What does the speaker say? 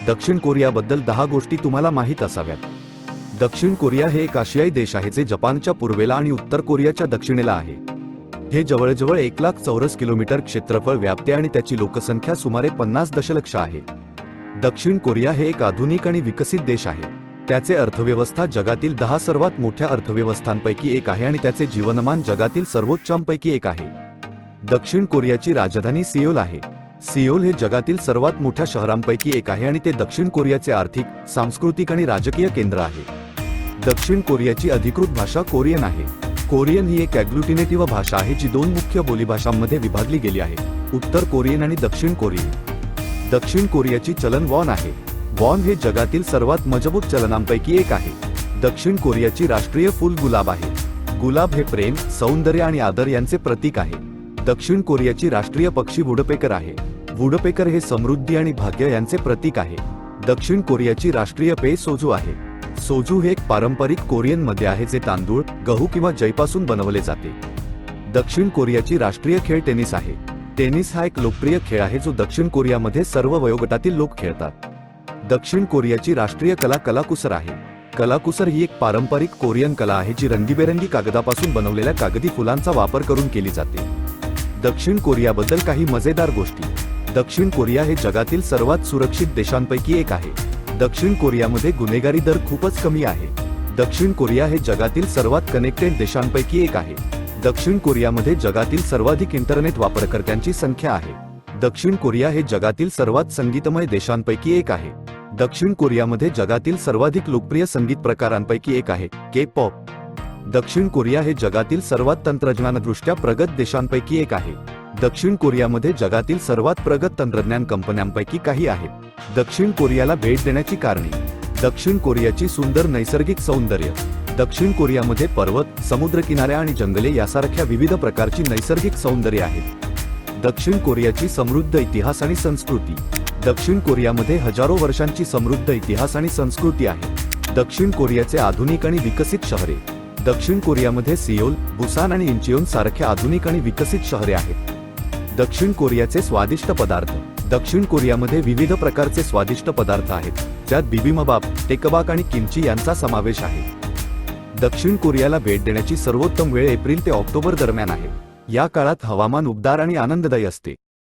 दक्षिण कोरियाबद्दल 10 गोष्टी तुम्हाला माहीत असाव्यात। दक्षिण कोरिया हे एक आशियाई देश आहे जे जपानच्या पूर्वेला आणि उत्तर कोरियाच्या दक्षिणेला आहे। हे जवळजवळ 1 लाख चौरस किलोमीटर क्षेत्रफळ व्यापते आणि त्याची लोकसंख्या सुमारे 50 दशलक्ष आहे। दक्षिण कोरिया हे एक आधुनिक आणि विकसित देश आहे। त्याचे अर्थव्यवस्था जगातील 10 सर्वात मोठ्या अर्थव्यवस्थांपैकी एक आहे आणि त्याचे जीवनमान जगातील सर्वोच्चांपैकी एक आहे। दक्षिण कोरियाची राजधानी सिओल आहे। सिओल हे जगातील सर्वात मोठ्या शहरांपैकी एक आहे आणि ते दक्षिण कोरियाचे आर्थिक, सांस्कृतिक आणि राजकीय केंद्र आहे। दक्षिण कोरियाची अधिकृत भाषा कोरियन आहे। कोरियन ही एक ॲग्लुटिनेटिव्ह भाषा आहे जी 2 मुख्य बोलीभाषांमध्ये विभागली गेली आहे, उत्तर कोरियन आणि दक्षिण कोरियन। दक्षिण कोरियाची चलन वॉन आहे। वॉन हे जगातील सर्वात मजबूत चलनांपैकी एक आहे। दक्षिण कोरियाची राष्ट्रीय फूल गुलाब आहे। गुलाब हे प्रेम, सौंदर्य आणि आदर यांचे प्रतीक आहे। दक्षिण कोरियाची राष्ट्रीय पक्षी वुडपेकर आहे। वुडपेकर हे समृद्धी आणि भाग्य यांचे प्रतीक आहे। दक्षिण कोरियाची राष्ट्रीय पेय सोजू आहे। सोजू हे एक पारंपरिक कोरियन मद्य आहे जे तांदूळ, गहू किंवा जैपासून बनवले जाते। दक्षिण कोरियाची राष्ट्रीय खेळ टेनिस आहे। टेनिस हा एक लोकप्रिय खेळ आहे जो दक्षिण कोरियामध्ये सर्व वयोगटातील लोक खेळतात। दक्षिण कोरियाची राष्ट्रीय कला कलाकुसर आहे। कलाकुसर ही एक पारंपरिक कोरियन कला आहे जी रंगीबेरंगी कागदापासून बनवलेल्या कागदी फुलांचा वापर करून केली जाते। दक्षिण कोरियाबद्दल काही मजेदार गोष्टी। दक्षिण कोरिया हे जगातील सर्वात सुरक्षित देशांपैकी एक आहे। दक्षिण कोरियामध्ये गुन्हेगारी दर खूपच कमी आहे। दक्षिण कोरिया हे जगातील सर्वात कनेक्टेड देशांपैकी एक आहे। दक्षिण कोरियामध्ये जगातील सर्वाधिक इंटरनेट वापरकर्त्यांची संख्या आहे। दक्षिण कोरिया हे जगातील सर्वात संगीतमय देशांपैकी एक आहे। दक्षिण कोरियामध्ये जगातील सर्वाधिक लोकप्रिय संगीत प्रकारांपैकी एक आहे, के-पॉप। दक्षिण कोरिया हे जगातील सर्वात तंत्रज्ञानदृष्ट्या प्रगत देशांपैकी एक आहे। दक्षिण कोरियामध्ये जगातील सर्वात प्रगत तंत्रज्ञान कंपन्यांपैकी काही आहेत। दक्षिण कोरियाला भेट देण्याची कारणे। दक्षिण कोरियाची सुंदर नैसर्गिक सौंदर्य। दक्षिण कोरियामध्ये पर्वत, समुद्रकिनाऱ्या आणि जंगले यासारख्या विविध प्रकारची नैसर्गिक सौंदर्य आहेत। दक्षिण कोरियाची समृद्ध इतिहास आणि संस्कृती। दक्षिण कोरियामध्ये हजारो वर्षांची समृद्ध इतिहास आणि संस्कृती आहे। दक्षिण कोरियाचे आधुनिक आणि विकसित शहरे। दक्षिण कोरियामध्ये सिओल, बुसान आणि इंचियोन सारख्या आधुनिक आणि विकसित शहरे आहेत। दक्षिण कोरियाचे स्वादिष्ट पदार्थ। दक्षिण कोरियामध्ये विविध प्रकारचे स्वादिष्ट पदार्थ आहेत, ज्यात बिबिमबाप, टेकबाक आणि किमची यांचा समावेश आहे। दक्षिण कोरियाला भेट देण्याची सर्वोत्तम वेळ एप्रिल ते ऑक्टोबर दरम्यान आहे। या काळात हवामान उबदार आणि आनंददायी असते।